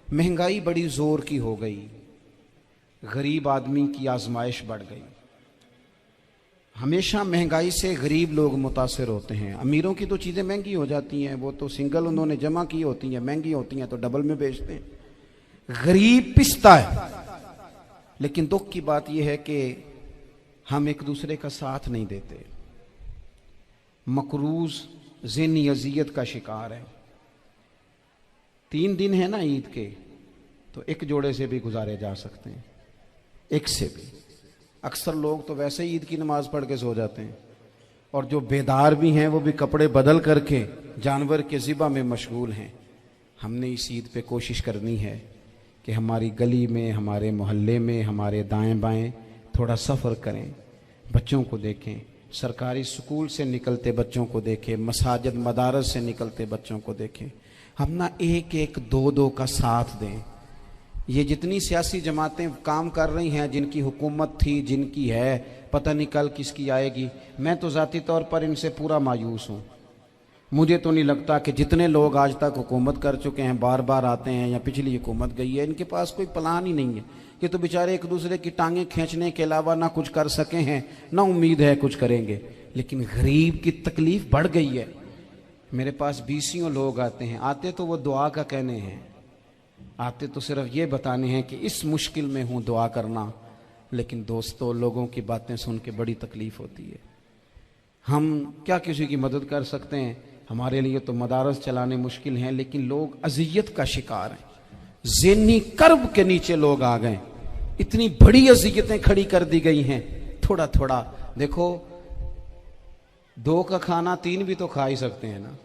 महंगाई बड़ी जोर की हो गई, गरीब आदमी की आजमाइश बढ़ गई। हमेशा महंगाई से गरीब लोग मुतासिर होते हैं। अमीरों की तो चीज़ें महंगी हो जाती हैं, वो तो सिंगल उन्होंने जमा की होती हैं, महंगी होती हैं तो डबल में बेचते हैं। गरीब पिसता है। लेकिन दुख की बात यह है कि हम एक दूसरे का साथ नहीं देते। मकरूज ज़हनी अजियत का शिकार है। 3 दिन है ना ईद के, तो एक जोड़े से भी गुजारे जा सकते हैं, एक से भी। अक्सर लोग तो वैसे ही ईद की नमाज पढ़ के सो जाते हैं, और जो बेदार भी हैं वो भी कपड़े बदल करके जानवर के ज़िबा में मशगूल हैं। हमने इस ईद पे कोशिश करनी है कि हमारी गली में, हमारे मोहल्ले में, हमारे दाएं बाएं थोड़ा सफ़र करें, बच्चों को देखें, सरकारी स्कूल से निकलते बच्चों को देखें, मसाजिद मदारस से निकलते बच्चों को देखें। हम ना एक एक दो दो का साथ दें। ये जितनी सियासी जमातें काम कर रही हैं, जिनकी हुकूमत थी, जिनकी है, पता नहीं कल किसकी आएगी। मैं तो ज़ाती तौर पर इनसे पूरा मायूस हूँ। मुझे तो नहीं लगता कि जितने लोग आज तक हुकूमत कर चुके हैं, बार बार आते हैं या पिछली हुकूमत गई है, इनके पास कोई प्लान ही नहीं है। ये तो बेचारे एक दूसरे की टांगें खींचने के अलावा ना कुछ कर सके हैं, ना उम्मीद है कुछ करेंगे। लेकिन गरीब की तकलीफ बढ़ गई है। मेरे पास 20 लोग आते हैं, आते तो वो दुआ का कहने हैं, आते तो सिर्फ ये बताने हैं कि इस मुश्किल में हूँ, दुआ करना। लेकिन दोस्तों, लोगों की बातें सुन के बड़ी तकलीफ होती है। हम क्या किसी की मदद कर सकते हैं? हमारे लिए तो मदारस चलाने मुश्किल हैं, लेकिन लोग अजियत का शिकार हैं। ज़हनी कर्ब के नीचे लोग आ गए। इतनी बड़ी अजियतें खड़ी कर दी गई हैं। थोड़ा थोड़ा देखो, 2 का खाना 3 भी तो खा ही सकते हैं ना,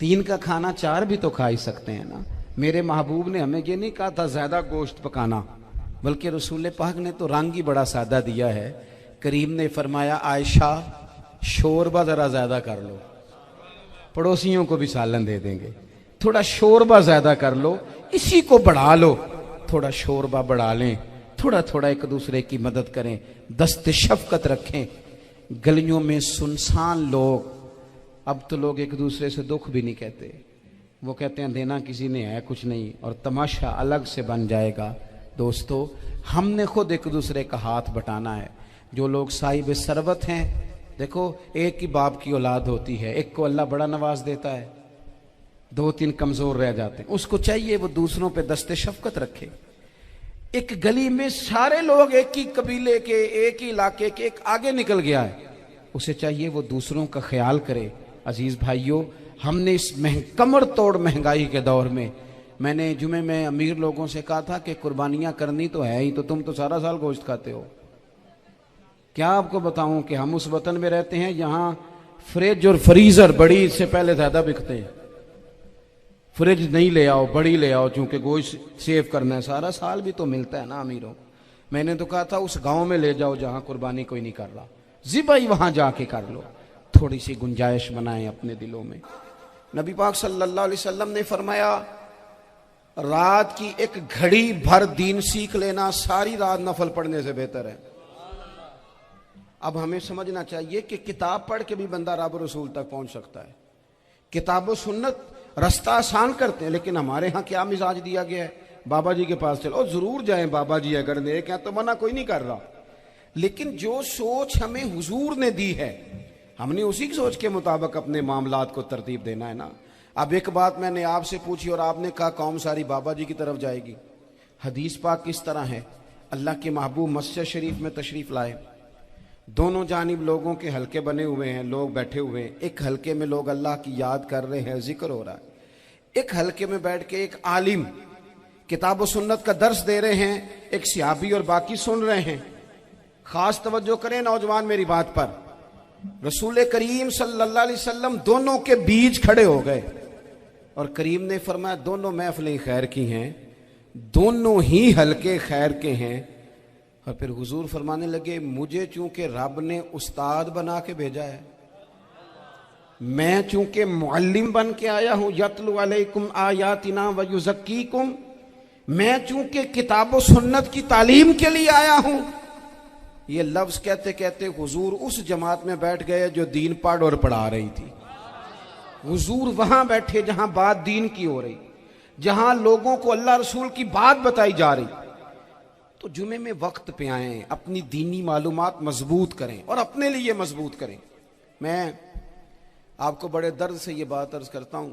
3 का खाना 4 भी तो खा ही सकते हैं ना। मेरे महबूब ने हमें ये नहीं कहा था ज़्यादा गोश्त पकाना, बल्कि रसूल पाक ने तो रंग ही बड़ा सादा दिया है। करीम ने फरमाया, आयशा शोरबा ज़रा ज़्यादा कर लो, पड़ोसियों को भी सालन दे देंगे। थोड़ा शोरबा ज़्यादा कर लो, इसी को बढ़ा लो। थोड़ा शोरबा बढ़ा लें, थोड़ा थोड़ा एक दूसरे की मदद करें, दस्त शफकत रखें। गलियों में सुनसान लोग, अब तो लोग एक दूसरे से दुख भी नहीं कहते। वो कहते हैं देना किसी ने है कुछ नहीं, और तमाशा अलग से बन जाएगा। दोस्तों, हमने खुद एक दूसरे का हाथ बटाना है। जो लोग साहिब सरबत हैं, देखो, एक ही बाप की औलाद होती है, एक को अल्लाह बड़ा नवाज देता है, 2-3 कमज़ोर रह जाते हैं। उसको चाहिए वो दूसरों पे दस्ते शफकत रखे। एक गली में सारे लोग एक ही कबीले के, एक ही इलाके के, एक आगे निकल गया है, उसे चाहिए वो दूसरों का ख्याल करे। अजीज़ भाइयों, हमने इस कमर तोड़ महंगाई के दौर में, मैंने जुमे में अमीर लोगों से कहा था कि कुर्बानियाँ करनी तो है ही, तो तुम तो सारा साल गोश्त खाते हो। क्या आपको बताऊं कि हम उस वतन में रहते हैं जहां फ्रिज और फ्रीजर बड़ी इससे पहले ज़्यादा बिकते हैं। फ्रिज नहीं ले आओ, बड़ी ले आओ, चूंकि गोश्त सेव करना है, सारा साल भी तो मिलता है ना अमीरों। मैंने तो कहा था उस गांव में ले जाओ जहां कुर्बानी कोई नहीं कर रहा, ज़िबाई वहां जाके कर लो। थोड़ी सी गुंजाइश बनाएं अपने दिलों में। नबी पाक सल्लल्लाहु अलैहि वसल्लम ने फरमाया, रात की एक घड़ी भर दीन सीख लेना सारी रात नफल पढ़ने से बेहतर है। अब हमें समझना चाहिए कि किताब पढ़ के भी बंदा रब रसूल तक पहुंच सकता है। किताब व सुन्नत रास्ता आसान करते हैं, लेकिन हमारे यहाँ क्या मिजाज दिया गया है, बाबा जी के पास चलो, जरूर जाएं बाबा जी अगर नेक हैं तो, मना कोई नहीं कर रहा। लेकिन जो सोच हमें हुजूर ने दी है, हमने उसी सोच के मुताबिक अपने मामलात को तरतीब देना है ना। अब एक बात मैंने आपसे पूछी और आपने कहा कौम सारी बाबा जी की तरफ जाएगी। हदीस पाक किस तरह है? अल्लाह के महबूब मस्जिद शरीफ में तशरीफ लाए, दोनों जानिब लोगों के हलके बने हुए हैं, लोग बैठे हुए हैं। एक हलके में लोग अल्लाह की याद कर रहे हैं, जिक्र हो रहा है। एक हलके में बैठ के एक आलिम किताब व सुन्नत का दर्स दे रहे हैं, एक सिहाबी और बाकी सुन रहे हैं। खास तवज्जो करें नौजवान मेरी बात पर। रसूल करीम सल्लल्लाहु अलैहि वसल्लम दोनों के बीच खड़े हो गए और करीम ने फरमाया, दोनों महफिलें खैर की हैं, दोनों ही हलके खैर के हैं। और फिर हुजूर फरमाने लगे, मुझे चूंकि रब ने उस्ताद बना के भेजा है, मैं चूंकि मुअल्लिम बन के आया हूं, यतलु अलैकुम आयातिना व युज़क्कीकुम, मैं चूंकि किताब व सुन्नत की तालीम के लिए आया हूं। ये लफ्ज कहते कहते हुजूर उस जमात में बैठ गए जो दीन पढ़ और पढ़ा रही थी। हुजूर वहां बैठे जहां बात दीन की हो रही। जहां लोगों को अल्लाह रसूल की बात बताई जा रही, तो जुमे में वक्त पे आएं, अपनी दीनी मालूमात मजबूत करें और अपने लिए मजबूत करें। मैं आपको बड़े दर्द से ये बात अर्ज करता हूं,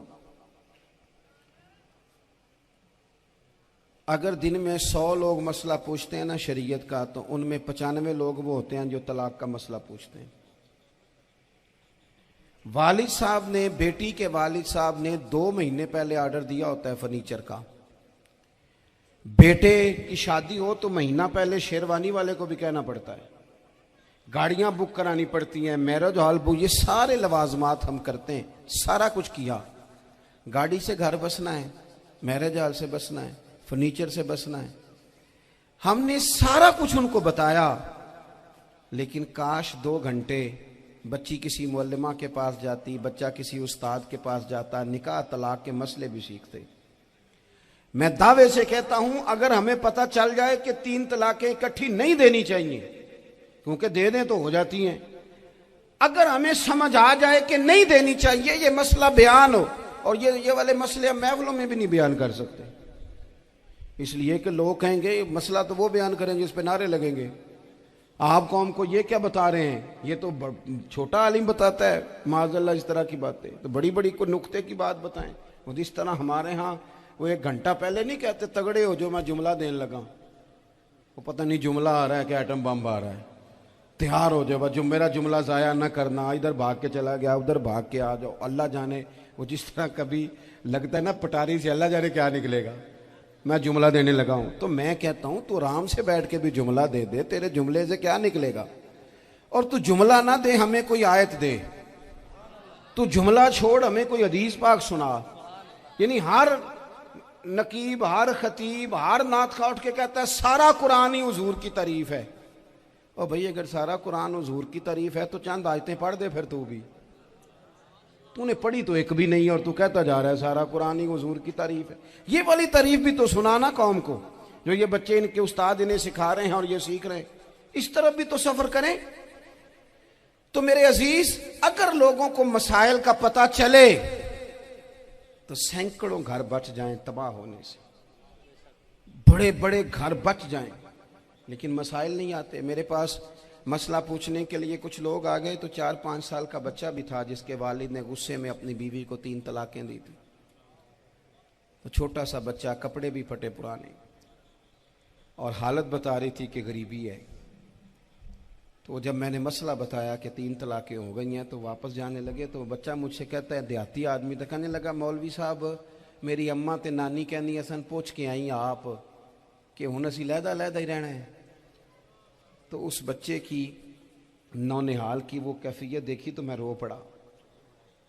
अगर दिन में 100 लोग मसला पूछते हैं ना शरीयत का, तो उनमें 95 लोग वो होते हैं जो तलाक का मसला पूछते हैं। वालिद साहब ने, बेटी के वालिद साहब ने 2 महीने पहले ऑर्डर दिया होता है फर्नीचर का। बेटे की शादी हो तो महीना पहले शेरवानी वाले को भी कहना पड़ता है, गाड़ियां बुक करानी पड़ती हैं, मैरिज हॉल बुक, ये सारे लवाजमात हम करते हैं। सारा कुछ किया, गाड़ी से घर बसना है, मैरिज हॉल से बसना है, फर्नीचर से बसना है, हमने सारा कुछ उनको बताया। लेकिन काश 2 घंटे बच्ची किसी मुअल्लिमा के पास जाती, बच्चा किसी उस्ताद के पास जाता, निकाह तलाक के मसले भी सीखते। मैं दावे से कहता हूं, अगर हमें पता चल जाए कि 3 तलाकें इकट्ठी नहीं देनी चाहिए, क्योंकि दे दें तो हो जाती हैं, अगर हमें समझ आ जाए कि नहीं देनी चाहिए, ये मसला बयान हो, और ये वाले मसले हम महफिलों में भी नहीं बयान कर सकते, इसलिए कि लोग कहेंगे मसला तो वो बयान करेंगे जिस पे नारे लगेंगे। आप कौम को ये क्या बता रहे हैं, ये तो छोटा आलिम बताता है माज़अल्लाह इस तरह की बातें, तो बड़ी बड़ी को नुक्ते की बात बताएं। वो जिस तरह हमारे यहाँ वो 1 घंटा पहले नहीं कहते तगड़े हो जो मैं जुमला देने लगा, वो पता नहीं जुमला आ रहा है कि एटम बम आ रहा है, तैयार हो जाओ, जो मेरा जुमला ज़ाया ना करना, इधर भाग के चला गया उधर भाग के आ जाओ, अल्लाह जाने। वो जिस तरह कभी लगता है ना पटारी से, अल्लाह जाने क्या निकलेगा, मैं जुमला देने लगा हूं। तो मैं कहता हूं तू आराम से बैठ के भी जुमला दे दे, तेरे जुमले से क्या निकलेगा। और तू जुमला ना दे, हमें कोई आयत दे, तू जुमला छोड़ हमें कोई हदीस पाक सुना। यानी हर नकीब, हर खतीब, हर नात खा उठ के कहता है सारा कुरान ही हुजूर की तारीफ है। और भाई अगर सारा कुरान हुजूर की तारीफ है तो चंद आयतें पढ़ दे फिर तू भी। तूने पढ़ी तो एक भी नहीं और तू कहता जा रहा है सारा कुरान ही हुजूर की तारीफ है। ये वाली तारीफ भी तो सुनाना कौम को, जो ये बच्चे इनके उस्ताद इन्हें सिखा रहे हैं और ये सीख रहे हैं, इस तरफ भी तो सफर करें। तो मेरे अजीज, अगर लोगों को मसाइल का पता चले तो सैकड़ों घर बच जाएं तबाह होने से, बड़े बड़े घर बच जाएं। लेकिन मसाइल नहीं आते। मेरे पास मसला पूछने के लिए कुछ लोग आ गए, तो 4-5 साल का बच्चा भी था जिसके वालिद ने गुस्से में अपनी बीवी को 3 तलाकें दी थी। तो छोटा सा बच्चा, कपड़े भी फटे पुराने, और हालत बता रही थी कि गरीबी है। तो जब मैंने मसला बताया कि 3 तलाकें हो गई हैं, तो वापस जाने लगे। तो बच्चा मुझसे कहता है, देहाती आदमी, तो कहने लगा मौलवी साहब मेरी अम्मा ते नानी कहनी असन पूछ के आई आप कि हुण असीं लहदा ही रहना है। तो उस बच्चे की नौनिहाल की वो कैफियत देखी तो मैं रो पड़ा।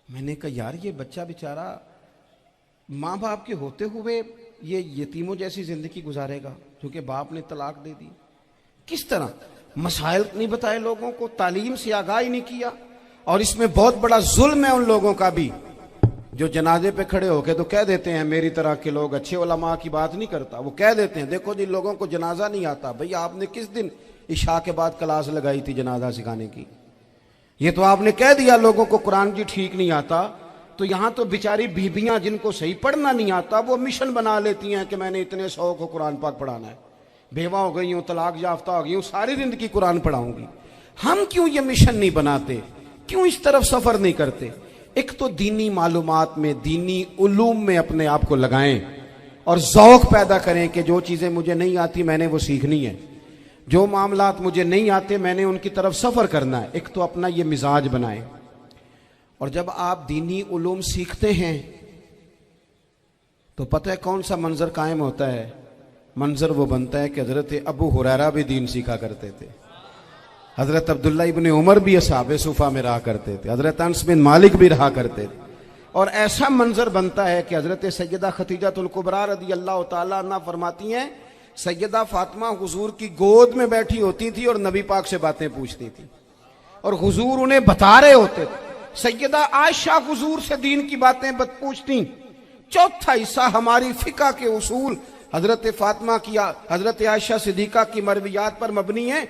मैंने कहा यार ये बच्चा बेचारा माँ बाप के होते हुए ये यतीमों जैसी जिंदगी गुजारेगा, क्योंकि बाप ने तलाक दे दी। किस तरह मसाइल नहीं बताए लोगों को, तालीम से आगाही नहीं किया। और इसमें बहुत बड़ा जुल्म है उन लोगों का भी जो जनाजे पे खड़े होके तो कह देते हैं, मेरी तरह के लोग, अच्छे उलमा की बात नहीं करता, वो कह देते हैं देखो जिन लोगों को जनाजा नहीं आता, भाई आपने किस दिन इशा के बाद क्लास लगाई थी जनाजा सिखाने की? ये तो आपने कह दिया लोगों को कुरान जी ठीक नहीं आता। तो यहां तो बेचारी बीबियां जिनको सही पढ़ना नहीं आता वो मिशन बना लेती हैं कि मैंने इतने 100 को कुरान पाक पढ़ाना है, बेवा हो गई हूं, तलाक याफ्ता हो गई हूं, सारी जिंदगी कुरान पढ़ाऊंगी। हम क्यों ये मिशन नहीं बनाते, क्यों इस तरफ सफर नहीं करते? एक तो दीनी मालूमात में, दीनी उलूम में अपने आप को लगाएं और ज़ौक़ पैदा करें कि जो चीज़ें मुझे नहीं आती मैंने वो सीखनी है, जो मामलात मुझे नहीं आते मैंने उनकी तरफ सफ़र करना है। एक तो अपना ये मिजाज बनाएं। और जब आप दीनी उलूम सीखते हैं तो पता है कौन सा मंजर कायम होता है? मंजर वो बनता है कि हज़रत अबू हुरैरा भी दीन सीखा करते थे, हज़रत अब्दुल्ला इब्ने उमर भी असहाबे सुफ़ा में रहा करते थे, हज़रत अनस बिन मालिक भी रहा करते थे। और ऐसा मंजर बनता है कि हज़रत सैयदा खतीजतुल कुबरा रज़ी अल्लाह तआला अन्हा फरमाती हैं, सैयदा फातिमा हुजूर की गोद में बैठी होती थी और नबी पाक से बातें पूछती थी और हुजूर उन्हें बता रहे होते थे। सैयदा आयशा हुजूर से दीन की बातें पूछती। चौथा हिस्सा हमारी फिका के उसूल हजरत फातिमा की, हजरत आयशा सिद्दीका की मरवियात पर मबनी है।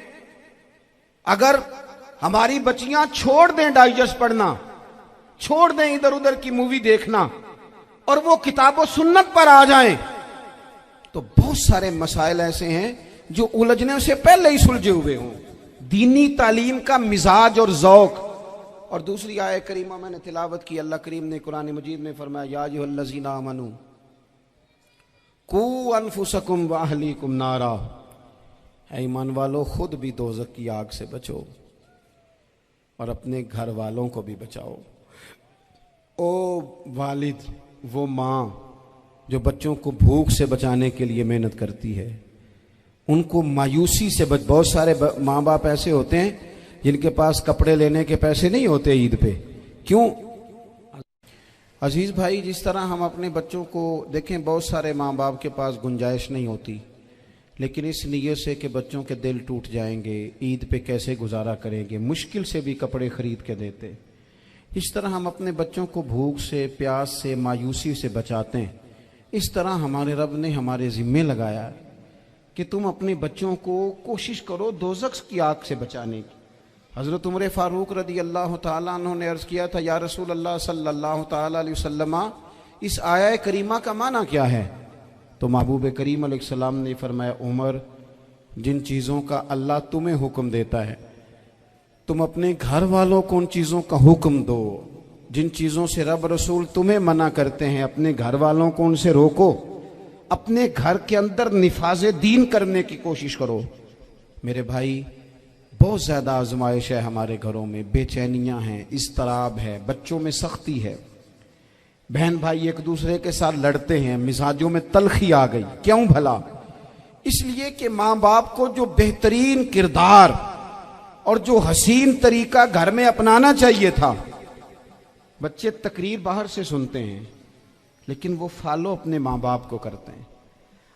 अगर हमारी बच्चियां छोड़ दें डाइजेस्ट पढ़ना, छोड़ दें इधर उधर की मूवी देखना, और वो किताब और सुन्नत पर आ जाएं, तो बहुत सारे मसाइल ऐसे हैं जो उलझने से पहले ही सुलझे हुए हों। दीनी तालीम का मिजाज और जौक। और दूसरी आयत करीमा मैंने तिलावत की, अल्लाह करीम ने कुरान मजीद में फरमाया, या अय्युहल्लज़ीना आमनू कू अनफुसकुम व अहलीकुम नारा, ऐ ईमान वालों खुद भी दोज़ख की आग से बचो और अपने घर वालों को भी बचाओ। ओ वालिद, वो माँ जो बच्चों को भूख से बचाने के लिए मेहनत करती है, उनको मायूसी से बहुत सारे माँ बाप ऐसे होते हैं जिनके पास कपड़े लेने के पैसे नहीं होते ईद पे। क्यों? अजीज भाई, जिस तरह हम अपने बच्चों को देखें, बहुत सारे माँ बाप के पास गुंजाइश नहीं होती, लेकिन इस नीयत से कि बच्चों के दिल टूट जाएंगे, ईद पे कैसे गुजारा करेंगे, मुश्किल से भी कपड़े खरीद के देते। इस तरह हम अपने बच्चों को भूख से, प्यास से, मायूसी से बचाते हैं। इस तरह हमारे रब ने हमारे जिम्मे लगाया है कि तुम अपने बच्चों को कोशिश करो दोज़ख की आग से बचाने की। हज़रत उमर फ़ारूक रदी अल्लाह ताला अन्हु ने अर्ज़ किया था, या रसूल अल्लाह सल्लल्लाहु ताला अलैहि वसल्लम, इस आया करीमा का माना क्या है? तो महबूब करीम अलैहिस्सलाम ने फरमाया, उमर, जिन चीज़ों का अल्लाह तुम्हें हुक्म देता है, तुम अपने घर वालों को उन चीज़ों का हुक्म दो। जिन चीज़ों से रब रसूल तुम्हें मना करते हैं, अपने घर वालों को उनसे रोको। अपने घर के अंदर निफाज़े दीन करने की कोशिश करो। मेरे भाई, बहुत ज़्यादा आजमाइश है हमारे घरों में, बेचैनियाँ हैं, इस्तराब है, बच्चों में सख्ती है, बहन भाई एक दूसरे के साथ लड़ते हैं, मिजाजों में तलखी आ गई। क्यों भला? इसलिए कि माँ बाप को जो बेहतरीन किरदार और जो हसीन तरीका घर में अपनाना चाहिए था, बच्चे तकरीर बाहर से सुनते हैं लेकिन वो फॉलो अपने माँ बाप को करते हैं।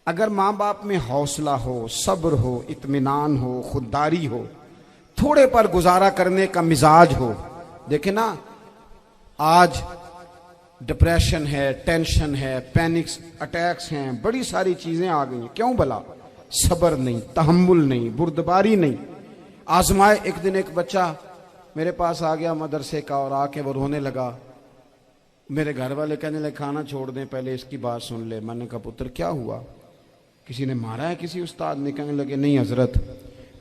अगर माँ बाप में हौसला हो, सब्र हो, इत्मीनान हो, खुददारी हो, थोड़े पर गुजारा करने का मिजाज हो। देखे ना, आज डिप्रेशन है, टेंशन है, पैनिक्स अटैक्स हैं, बड़ी सारी चीजें आ गई हैं। क्यों भला? सब्र नहीं, तहम्मुल नहीं, बुर्दबारी नहीं। आजमाए। एक दिन एक बच्चा मेरे पास आ गया मदरसे का और आके वो रोने लगा। मेरे घर वाले कहने लगे, खाना छोड़ दें, पहले इसकी बात सुन ले। मैंने कहा, पुत्र क्या हुआ? किसी ने मारा है? किसी उस्ताद ने? कहने लगे, नहीं हजरत,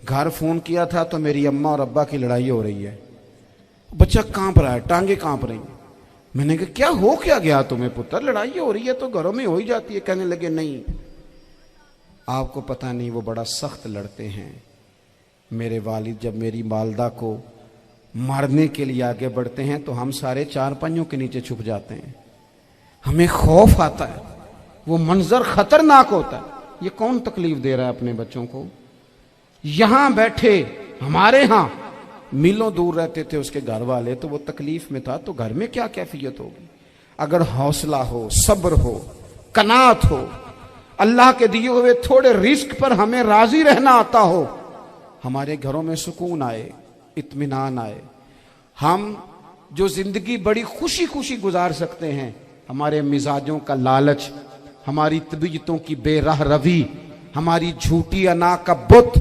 घर फोन किया था तो मेरी अम्मा और अब्बा की लड़ाई हो रही है। बच्चा कांप रहा है, टांगे कांप रही। मैंने कहा, क्या हो क्या गया तुम्हें पुत्र? लड़ाई हो रही है तो घरों में हो ही जाती है। कहने लगे, नहीं आपको पता नहीं, वो बड़ा सख्त लड़ते हैं। मेरे वालिद जब मेरी वालदा को मारने के लिए आगे बढ़ते हैं तो हम सारे चारपाइयों के नीचे छुप जाते हैं, हमें खौफ आता है, वो मंजर खतरनाक होता है। ये कौन तकलीफ दे रहा है अपने बच्चों को? यहां बैठे हमारे यहां मीलों दूर रहते थे उसके घर वाले, तो वो तकलीफ में था, तो घर में क्या कैफियत होगी? अगर हौसला हो, सब्र हो, कनात हो, अल्लाह के दिए हुए थोड़े रिस्क पर हमें राजी रहना आता हो, हमारे घरों में सुकून आए, इत्मीनान आए। हम जो जिंदगी बड़ी खुशी खुशी गुजार सकते हैं, हमारे मिजाजों का लालच, हमारी तबीयतों की बेराह रवी, हमारी झूठी अना का बुत,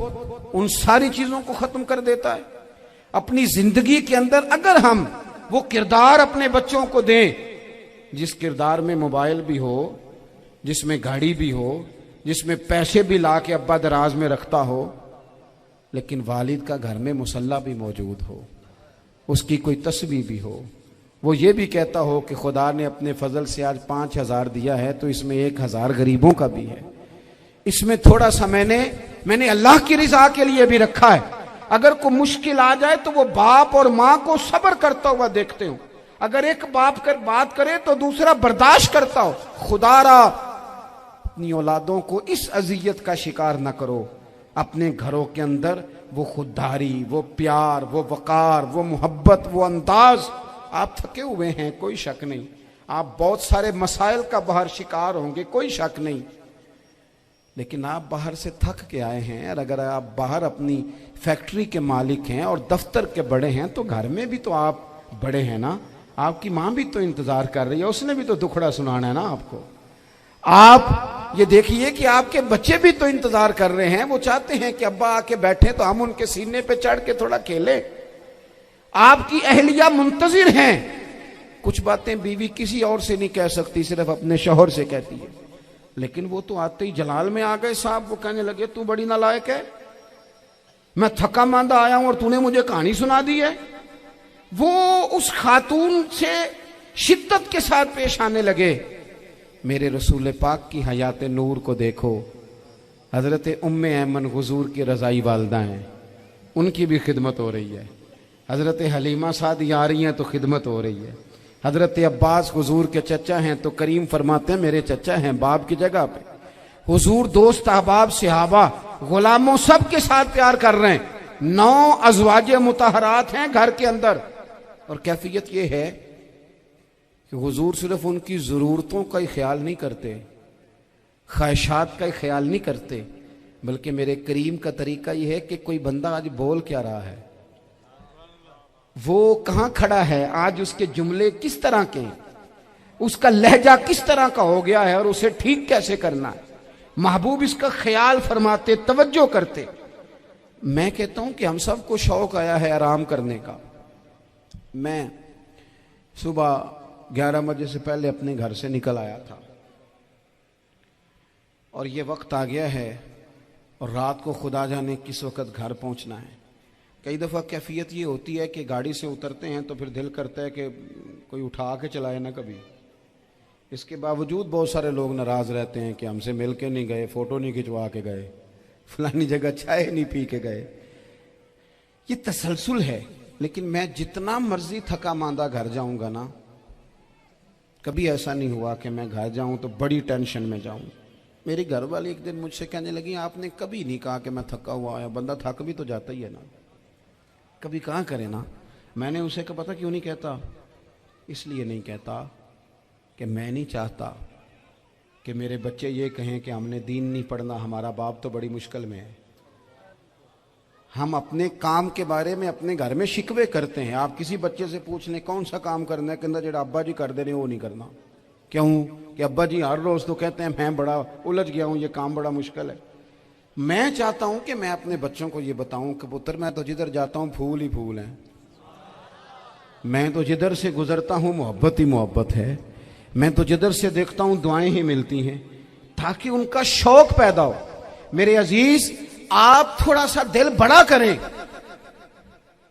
उन सारी चीजों को खत्म कर देता है। अपनी जिंदगी के अंदर अगर हम वो किरदार अपने बच्चों को दें, जिस किरदार में मोबाइल भी हो, जिसमें गाड़ी भी हो, जिसमें पैसे भी ला के अब्बा दराज में रखता हो, लेकिन वालिद का घर में मुसल्ला भी मौजूद हो, उसकी कोई तस्वीर भी हो, वो ये भी कहता हो कि खुदा ने अपने फजल से आज 5,000 दिया है तो इसमें 1,000 गरीबों का भी है, इसमें थोड़ा सा मैंने अल्लाह की रिजा के लिए भी रखा है। अगर कोई मुश्किल आ जाए तो वो बाप और माँ को सब्र करता हुआ देखते हो। अगर एक बाप कर बात करे तो दूसरा बर्दाश्त करता हो। खुदारा अपनी औलादों को इस अजियत का शिकार न करो। अपने घरों के अंदर वो खुददारी, वो प्यार, वो वकार, वो मोहब्बत, वो अंदाज। आप थके हुए हैं, कोई शक नहीं, आप बहुत सारे मसाइल का बाहर शिकार होंगे, कोई शक नहीं, लेकिन आप बाहर से थक के आए हैं। और अगर आप बाहर अपनी फैक्ट्री के मालिक हैं और दफ्तर के बड़े हैं तो घर में भी तो आप बड़े हैं ना। आपकी माँ भी तो इंतजार कर रही है, उसने भी तो दुखड़ा सुनाना है ना आपको। आप ये देखिए कि आपके बच्चे भी तो इंतजार कर रहे हैं, वो चाहते हैं कि अब्बा आके बैठे तो हम उनके सीने पे चढ़ के थोड़ा खेलें। आपकी अहलिया मुंतजिर हैं, कुछ बातें बीवी किसी और से नहीं कह सकती, सिर्फ अपने शौहर से कहती है। लेकिन वो तो आते ही जलाल में आ गए साहब। वो कहने लगे तू बड़ी नालायक है, मैं थका मांदा आया हूं और तूने मुझे कहानी सुना दी है। वो उस खातून से शिद्दत के साथ पेश आने लगे। मेरे रसूल पाक की हयात नूर को देखो, हजरत उम्मे ऐमन हुजूर की रजाई वालदा हैं, उनकी भी खिदमत हो रही है। हजरत हलीमा सादी आ रही हैं तो खिदमत हो रही है। हजरत अब्बास हुजूर के चचा हैं तो करीम फरमाते हैं मेरे चचा हैं बाप की जगह पे। हुजूर दोस्त अहबाब सहाबा गुलामों सब के साथ प्यार कर रहे हैं। 9 अज़वाज मुतहरात हैं घर के अंदर। और कैफियत ये है कि हुजूर सिर्फ उनकी ज़रूरतों का ही ख्याल नहीं करते, ख्वाहिशात का ही ख्याल नहीं करते, बल्कि मेरे करीम का तरीका यह है कि कोई बंदा आज बोल क्या रहा है, वो कहाँ खड़ा है, आज उसके जुमले किस तरह के हैं, उसका लहजा किस तरह का हो गया है और उसे ठीक कैसे करना है। महबूब इसका ख्याल फरमाते, तवज्जो करते। मैं कहता हूं कि हम सबको शौक आया है आराम करने का। मैं सुबह 11 बजे से पहले अपने घर से निकल आया था और ये वक्त आ गया है और रात को खुदा जाने किस वक्त घर पहुंचना है। कई दफ़ा कैफियत ये होती है कि गाड़ी से उतरते हैं तो फिर दिल करता है कि कोई उठा के चलाए ना कभी। इसके बावजूद बहुत सारे लोग नाराज़ रहते हैं कि हमसे मिल के नहीं गए, फ़ोटो नहीं खिंचवा के गए, फलानी जगह चाय नहीं पी के गए। ये तसलसल है। लेकिन मैं जितना मर्जी थका मांदा घर जाऊंगा ना, कभी ऐसा नहीं हुआ कि मैं घर जाऊं तो बड़ी टेंशन में जाऊं। मेरी घर वाली एक दिन मुझसे कहने लगी आपने कभी नहीं कहा कि मैं थका हुआ आया। बंदा थक भी तो जाता ही है ना, कभी कहाँ करे ना। मैंने उसे कहा पता क्यों नहीं कहता, इसलिए नहीं कहता कि मैं नहीं चाहता कि मेरे बच्चे ये कहें कि हमने दीन नहीं पढ़ना, हमारा बाप तो बड़ी मुश्किल में है। हम अपने काम के बारे में अपने घर में शिकवे करते हैं। आप किसी बच्चे से पूछ लें कौन सा काम करना है, कहता जेड़ा अब्बा जी कर दे रहे वो नहीं करना। क्यों? कि अब्बा जी हर रोज़ तो कहते हैं मैं बड़ा उलझ गया हूँ, ये काम बड़ा मुश्किल है। मैं चाहता हूँ कि मैं अपने बच्चों को ये बताऊँ कि पुत्र मैं तो जिधर जाता हूँ फूल ही फूल हैं, मैं तो जिधर से गुजरता हूँ मोहब्बत ही मोहब्बत है, मैं तो जिधर से देखता हूँ दुआएं ही मिलती हैं, ताकि उनका शौक पैदा हो। मेरे अजीज, आप थोड़ा सा दिल बड़ा करें।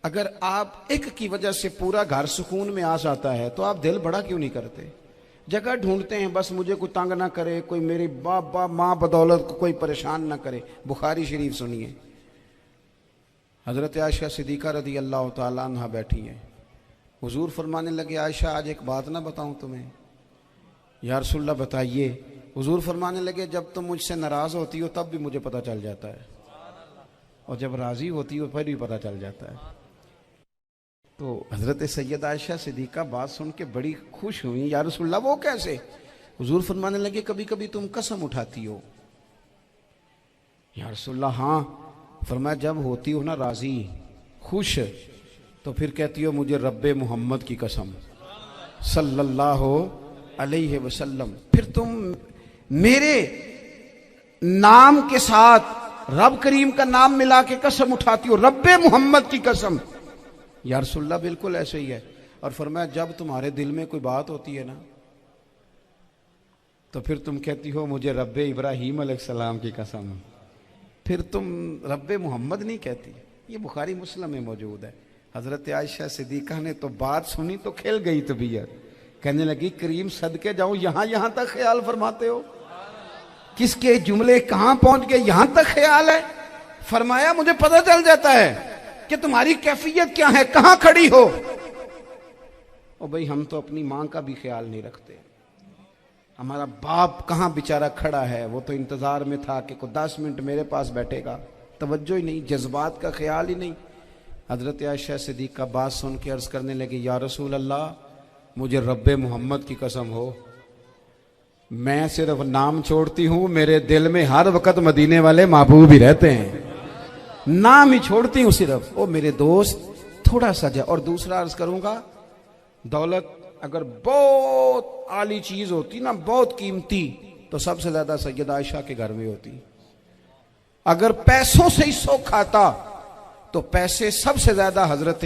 अगर आप एक की वजह से पूरा घर सुकून में आ जाता है तो आप दिल बड़ा क्यों नहीं करते? जगह ढूंढते हैं बस मुझे कोई तंग ना करे, कोई मेरी बाप माँ बदौलत को कोई परेशान ना करे। बुखारी शरीफ सुनिए, हजरत आयशा सिद्दीका रदी अल्लाह ताला अन्हा बैठी हैं। हुजूर फरमाने लगे आयशा आज एक बात ना बताऊं तुम्हें? या रसूलल्लाह बताइए। हुजूर फरमाने लगे जब तुम मुझसे नाराज होती हो तब भी मुझे पता चल जाता है, और जब राजी होती हो फिर भी पता चल जाता है। तो हजरत सैयद आयशा सिद्दीका बात सुन के बड़ी खुश हुई। या रसूलल्लाह वो कैसे? हुजूर फरमाने लगे कभी कभी तुम कसम उठाती हो। या रसूलल्लाह हाँ। फरमाया जब होती हो ना राजी खुश तो फिर कहती हो मुझे रब्बे मोहम्मद की कसम सल्लल्लाहु अलैहि वसल्लम। फिर तुम मेरे नाम के साथ रब करीम का नाम मिला के कसम उठाती हो, रब्बे मोहम्मद की कसम। या रसूलल्लाह बिल्कुल ऐसे ही है। और फरमाया जब तुम्हारे दिल में कोई बात होती है ना तो फिर तुम कहती हो मुझे रब्बे इब्राहीम अलैहिस्सलाम की कसम, फिर तुम रब्बे मोहम्मद नहीं कहती। ये बुखारी मुस्लिम में मौजूद है। हजरत आयशा सिद्दीका ने तो बात सुनी तो खिल गई तबीयत, कहने लगी करीम सदके जाऊं, यहां तक ख्याल फरमाते हो, किसके जुमले कहां पहुंच गए यहां तक ख्याल है। फरमाया मुझे पता चल जाता है कि तुम्हारी कैफियत क्या है, कहां खड़ी हो। और भाई हम तो अपनी मां का भी ख्याल नहीं रखते। हमारा बाप कहां बेचारा खड़ा है, वो तो इंतजार में था कि कोई 10 मिनट मेरे पास बैठेगा, तवज्जो ही नहीं, जज्बात का ख्याल ही नहीं। हजरत आयशा सिद्दीका बात सुन के अर्ज करने लगी या रसूल अल्लाह मुझे रब्बे मोहम्मद की कसम हो, मैं सिर्फ नाम छोड़ती हूं, मेरे दिल में हर वक्त मदीने वाले महबूब ही रहते हैं, नाम ही छोड़ती हूं सिर्फ। ओ मेरे दोस्त थोड़ा सा जा। और दूसरा अर्ज करूंगा, दौलत अगर बहुत आली चीज होती ना, बहुत कीमती, तो सबसे ज्यादा सैयद आयशा के घर में होती। अगर पैसों से ही शौक खाता तो पैसे सबसे ज्यादा हजरत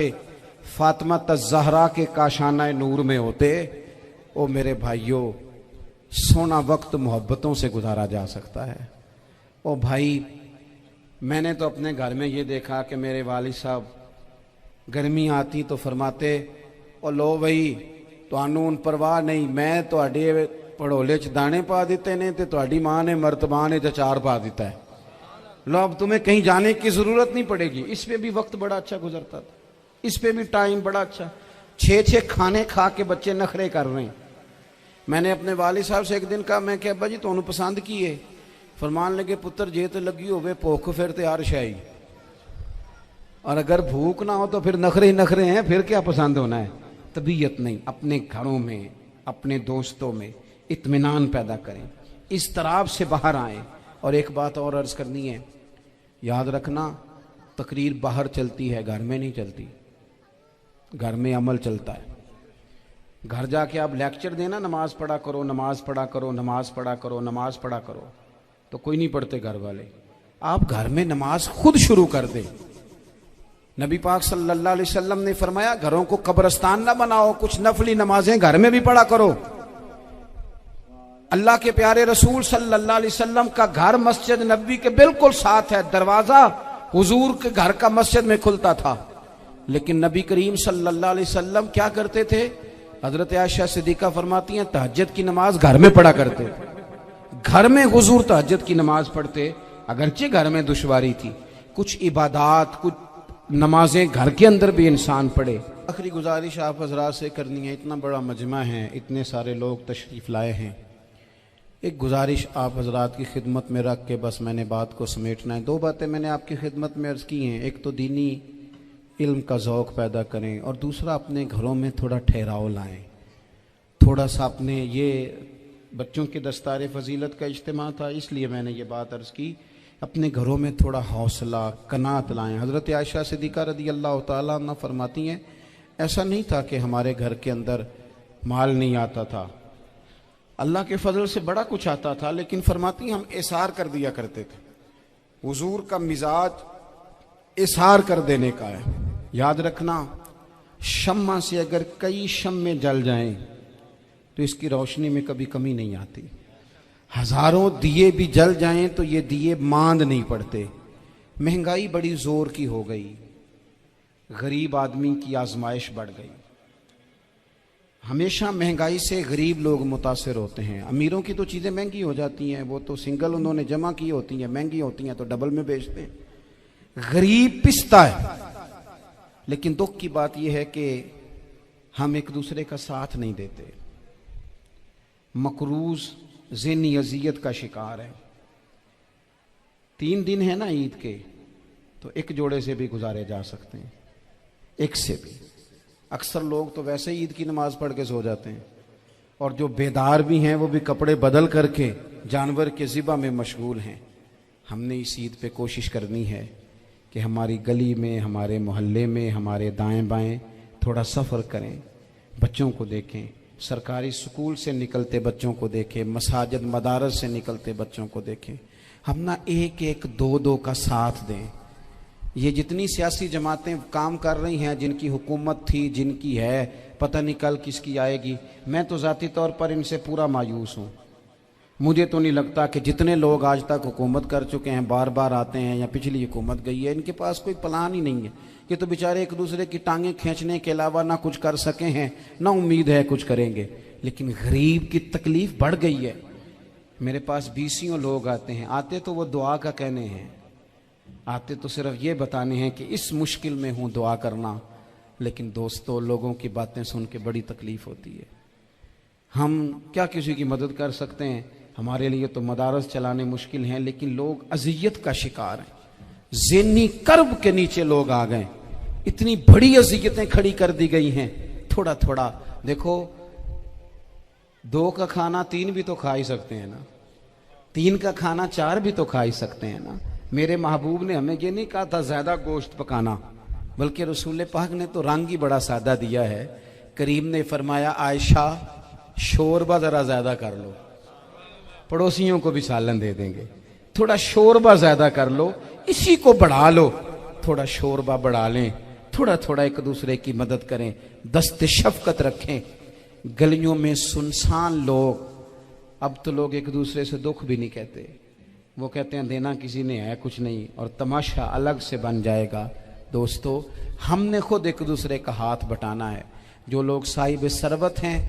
फातिमा तज़हरा के काशाना नूर में होते। ओ मेरे भाइयों, सोना वक्त मोहब्बतों से गुजारा जा सकता है। ओ भाई, मैंने तो अपने घर में ये देखा कि मेरे वालिद साहब गर्मी आती तो फरमाते, ओ लो भाई तुहानू परवाह नहीं, मैं तुहाडे पड़ोले च दाने पा दिते ने ते तुहाडी मां ने मर्तबान च अचार पा दिता है। लो अब तुम्हें कहीं जाने की जरूरत नहीं पड़ेगी। इस पे भी वक्त बड़ा अच्छा गुजरता था, इस पे भी टाइम बड़ा अच्छा। 6-6 खाने खा के बच्चे नखरे कर रहे हैं। मैंने अपने वालिद साहब से एक दिन कहा, मैं क्या अब्बा जी तुहानू पसंद की है? फरमान लगे, पुत्र जे तो लगी होवे भुख फिर ते हर शाही, और अगर भूख ना हो तो फिर नखरे ही नखरे हैं, फिर क्या पसंद होना है? तबीयत नहीं। अपने घरों में, अपने दोस्तों में इत्मीनान पैदा करें, इस तरह से बाहर आए। और एक बात और अर्ज करनी है, याद रखना, तकरीर बाहर चलती है, घर में नहीं चलती। घर में अमल चलता है। घर जाके आप लेक्चर देना, नमाज पढ़ा करो, नमाज पढ़ा करो, नमाज पढ़ा करो, नमाज पढ़ा करो, तो कोई नहीं पढ़ते घर वाले। आप घर में नमाज खुद शुरू कर दें। नबी पाक सल्लल्लाहु अलैहि वसल्लम ने फरमाया, घरों को कब्रिस्तान ना बनाओ, कुछ नफली नमाजें घर में भी पढ़ा करो। अल्लाह के प्यारे रसूल सल्लल्लाहु अलैहि वसल्लम का घर मस्जिद नबवी के बिल्कुल साथ है। दरवाजा हुजूर के घर का मस्जिद में खुलता था। लेकिन नबी करीम सल्लल्लाहु अलैहि वसल्लम क्या करते थे? हजरत आयशा सिद्दीका फरमाती हैं, तहज्जुद की नमाज घर में पढ़ा करते थे। घर में हुजूर तहज्जुद की नमाज पढ़ते, अगरचे घर में दुश्वारी थी। कुछ इबादात, कुछ नमाजें घर के अंदर भी इंसान पढ़े। आखिरी गुजारिश आप हजरात से करनी है, इतना बड़ा मजमा है, इतने सारे लोग तशरीफ लाए हैं, एक गुजारिश आप हजरात की खिदमत में रख के बस मैंने बात को समेटना है। 2 बातें मैंने आपकी खिदमत में अर्ज़ की हैं। एक तो दीनी इल्म का ज़ौक़ पैदा करें, और दूसरा अपने घरों में थोड़ा ठहराव लाएं। थोड़ा सा अपने, ये बच्चों के दस्तार फजीलत का इज्तिमा था, इसलिए मैंने ये बात अर्ज़ की, अपने घरों में थोड़ा हौसला कनात लाएं। हज़रत आयशा सिद्दीक़ा रज़ी अल्लाह तआला अन्हा फरमाती हैं, ऐसा नहीं था कि हमारे घर के अंदर माल नहीं आता था, अल्लाह के फजल से बड़ा कुछ आता था, लेकिन फरमाती हम इसार कर दिया करते थे। हुजूर का मिजाज इसार कर देने का है। याद रखना, शम्मा से अगर कई शम्मे जल जाएं तो इसकी रोशनी में कभी कमी नहीं आती। हजारों दिए भी जल जाएं तो ये दिए मांद नहीं पड़ते। महंगाई बड़ी जोर की हो गई, गरीब आदमी की आजमाइश बढ़ गई। हमेशा महंगाई से गरीब लोग मुतासिर होते हैं। अमीरों की तो चीज़ें महंगी हो जाती हैं, वो तो सिंगल उन्होंने जमा की होती हैं, महंगी होती हैं तो डबल में बेचते हैं। गरीब पिसता है। लेकिन दुख की बात यह है कि हम एक दूसरे का साथ नहीं देते। मकरूज ज़हनी अजियत का शिकार है। 3 दिन है ना ईद के, तो एक जोड़े से भी गुजारे जा सकते हैं, एक से भी। अक्सर लोग तो वैसे ही ईद की नमाज पढ़ के सो जाते हैं, और जो बेदार भी हैं वो भी कपड़े बदल करके जानवर के ज़िबा में मशगूल हैं। हमने इस ईद पे कोशिश करनी है कि हमारी गली में, हमारे मोहल्ले में, हमारे दाएं बाएं थोड़ा सफ़र करें, बच्चों को देखें, सरकारी स्कूल से निकलते बच्चों को देखें, मसाजिद मदारस से निकलते बच्चों को देखें। हम ना 1-1, 2-2 का साथ दें। ये जितनी सियासी जमातें काम कर रही हैं, जिनकी हुकूमत थी, जिनकी है, पता नहीं कल किसकी आएगी। मैं तो ज़ाती तौर पर इनसे पूरा मायूस हूँ। मुझे तो नहीं लगता कि जितने लोग आज तक हुकूमत कर चुके हैं, बार बार आते हैं या पिछली हुकूमत गई है, इनके पास कोई प्लान ही नहीं है। ये तो बेचारे एक दूसरे की टांगें खींचने के अलावा ना कुछ कर सके हैं, ना उम्मीद है कुछ करेंगे। लेकिन गरीब की तकलीफ बढ़ गई है। मेरे पास 20 लोग आते हैं, आते तो वो दुआ का कहने हैं, आते तो सिर्फ ये बताने हैं कि इस मुश्किल में हूँ, दुआ करना। लेकिन दोस्तों, लोगों की बातें सुन के बड़ी तकलीफ होती है। हम क्या किसी की मदद कर सकते हैं? हमारे लिए तो मदारस चलाने मुश्किल हैं, लेकिन लोग अजियत का शिकार हैं। ज़हनी कर्ब के नीचे लोग आ गए। इतनी बड़ी अजियतें खड़ी कर दी गई हैं। थोड़ा थोड़ा देखो, 2 का खाना 3 भी तो खा ही सकते हैं ना, 3 का खाना 4 भी तो खा ही सकते हैं ना। मेरे महबूब ने हमें ये नहीं कहा था ज़्यादा गोश्त पकाना, बल्कि रसूल पाक ने तो रंग ही बड़ा सादा दिया है। करीम ने फरमाया, आयशा शोरबा ज़रा ज़्यादा कर लो, पड़ोसियों को भी सालन दे देंगे। थोड़ा शोरबा ज़्यादा कर लो, इसी को बढ़ा लो। थोड़ा शोरबा बढ़ा लें थोड़ा थोड़ा एक दूसरे की मदद करें, दस्ते शफकत रखें। गलियों में सुनसान लोग, अब तो लोग एक दूसरे से दुख भी नहीं कहते, वो कहते हैं देना किसी ने है कुछ नहीं, और तमाशा अलग से बन जाएगा। दोस्तों, हमने खुद एक दूसरे का हाथ बटाना है। जो लोग साहिब सरबत हैं,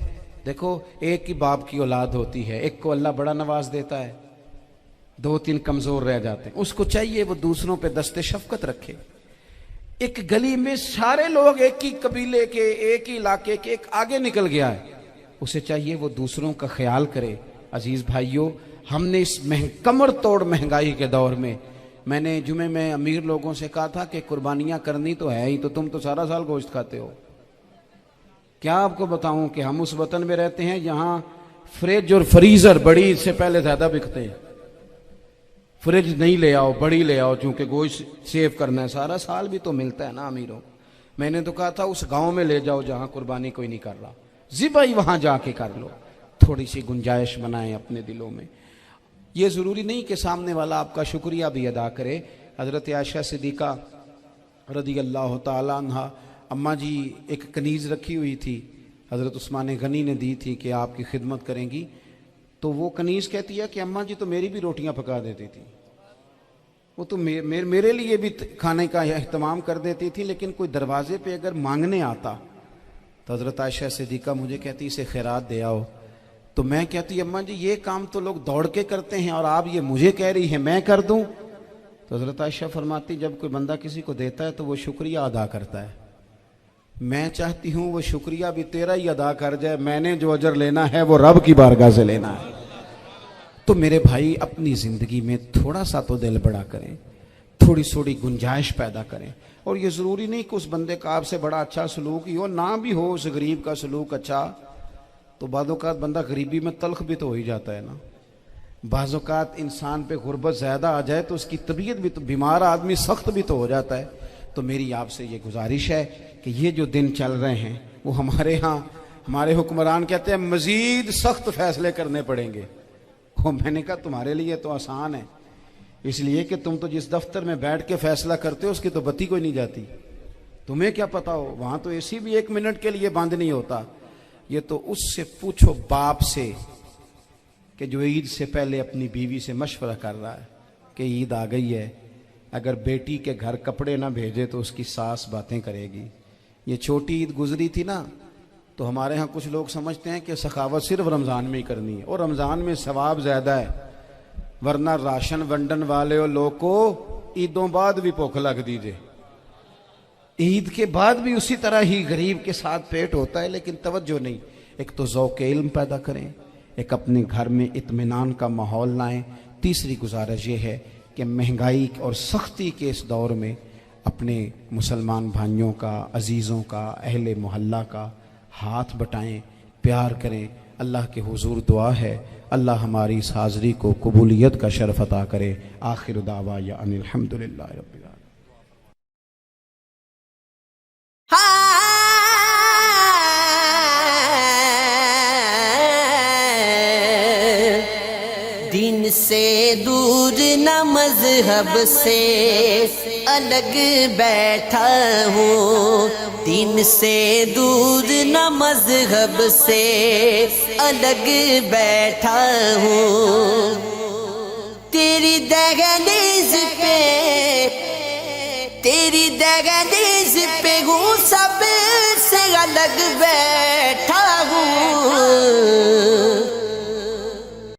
देखो एक ही बाप की औलाद होती है, एक को अल्लाह बड़ा नवाज देता है, दो तीन कमजोर रह जाते हैं, उसको चाहिए वो दूसरों पे दस्ते शफकत रखे। एक गली में सारे लोग एक ही कबीले के, एक ही इलाके के, एक आगे निकल गया है, उसे चाहिए वो दूसरों का ख्याल करे। अजीज भाइयों, हमने इस कमर तोड़ महंगाई के दौर में, मैंने जुमे में अमीर लोगों से कहा था कि कुर्बानियां करनी तो है ही, तो तुम तो सारा साल गोश्त खाते हो। क्या आपको बताऊं कि हम उस वतन में रहते हैं जहां फ्रिज और फ्रीजर बड़ी इससे पहले ज्यादा बिकते हैं। फ्रिज नहीं ले आओ, बड़ी ले आओ, चूंकि गोश्त सेव करना है, सारा साल भी तो मिलता है ना अमीरों। मैंने तो कहा था उस गांव में ले जाओ जहां कुर्बानी कोई नहीं कर रहा, ज़िबाई वहां जाके कर लो। थोड़ी सी गुंजाइश बनाएं अपने दिलों में। ये ज़रूरी नहीं कि सामने वाला आपका शुक्रिया भी अदा करे। हज़रत आयशा सिद्दीक़ा रज़ी अल्लाह ताला अन्हा, अम्मा जी एक कनीज़ रखी हुई थी, हज़रत उस्मान गनी ने दी थी कि आपकी खिदमत करेंगी। तो वो कनीज़ कहती है कि अम्मा जी तो मेरी भी रोटियां पका देती थी, वो तो मेरे लिए भी खाने का एहतमाम कर देती थी, लेकिन कोई दरवाजे पे अगर मांगने आता तो हज़रत आयशा सिद्दीक़ा मुझे कहती इसे खैरात दे आओ। तो मैं कहती अम्मा जी ये काम तो लोग दौड़ के करते हैं और आप ये मुझे कह रही हैं मैं कर दूं। तो हज़रत आयशा फरमाती जब कोई बंदा किसी को देता है तो वो शुक्रिया अदा करता है। मैं चाहती हूं वो शुक्रिया भी तेरा ही अदा कर जाए, मैंने जो अजर लेना है वो रब की बारगाह से लेना है। तो मेरे भाई अपनी जिंदगी में थोड़ा सा तो दिल बड़ा करें, थोड़ी थोड़ी गुंजाइश पैदा करें। और ये जरूरी नहीं कि उस बंदे का आपसे बड़ा अच्छा सलूक ही हो, ना भी हो उस गरीब का सलूक अच्छा, तो बाज़-औक़ात बंदा गरीबी में तल्ख भी तो हो ही जाता है ना। बाज़-औक़ात इंसान पे गुर्बत ज़्यादा आ जाए तो उसकी तबीयत भी तो, बीमार आदमी सख्त भी तो हो जाता है। तो मेरी आपसे ये गुजारिश है कि ये जो दिन चल रहे हैं वो हमारे यहाँ हमारे हुक्मरान कहते हैं मज़ीद सख्त फैसले करने पड़ेंगे। वो मैंने कहा तुम्हारे लिए तो आसान है, इसलिए कि तुम तो जिस दफ्तर में बैठ के फैसला करते हो उसकी तो बत्ती कोई नहीं जाती, तुम्हें क्या पता हो, वहां तो एसी भी 1 मिनट के लिए बंद नहीं होता। ये तो उससे पूछो बाप से कि जो ईद से पहले अपनी बीवी से मशवरा कर रहा है कि ईद आ गई है, अगर बेटी के घर कपड़े ना भेजे तो उसकी सास बातें करेगी। ये छोटी ईद गुजरी थी ना, तो हमारे यहाँ कुछ लोग समझते हैं कि सखावत सिर्फ रमज़ान में ही करनी है और रमज़ान में सवाब ज़्यादा है, वरना राशन वंडन वाले और लोग को ईदों बाद भी भूख लग दीजिए, ईद के बाद भी उसी तरह ही गरीब के साथ पेट होता है, लेकिन तवज्जो नहीं। एक तो ज़ौक़ इल्म पैदा करें, एक अपने घर में इत्मीनान का माहौल लाएं। तीसरी गुजारिश ये है कि महंगाई और सख्ती के इस दौर में अपने मुसलमान भाइयों का, अजीज़ों का, अहले मोहल्ला का हाथ बटाएं, प्यार करें। अल्लाह के हुजूर दुआ है अल्लाह हमारी इस हाज़री को कबूलियत का शर्फ अता करे। आखिर दावा या अनिल हम्दुलिल्लाह रब्बिल आलमीन। दिन से दूर न मजहब से अलग बैठा हूँ, दिन से दूर न मजहब से अलग बैठा हूँ। तेरी दहलीज पे, तेरी दहलीज पे हूँ सब से अलग बैठा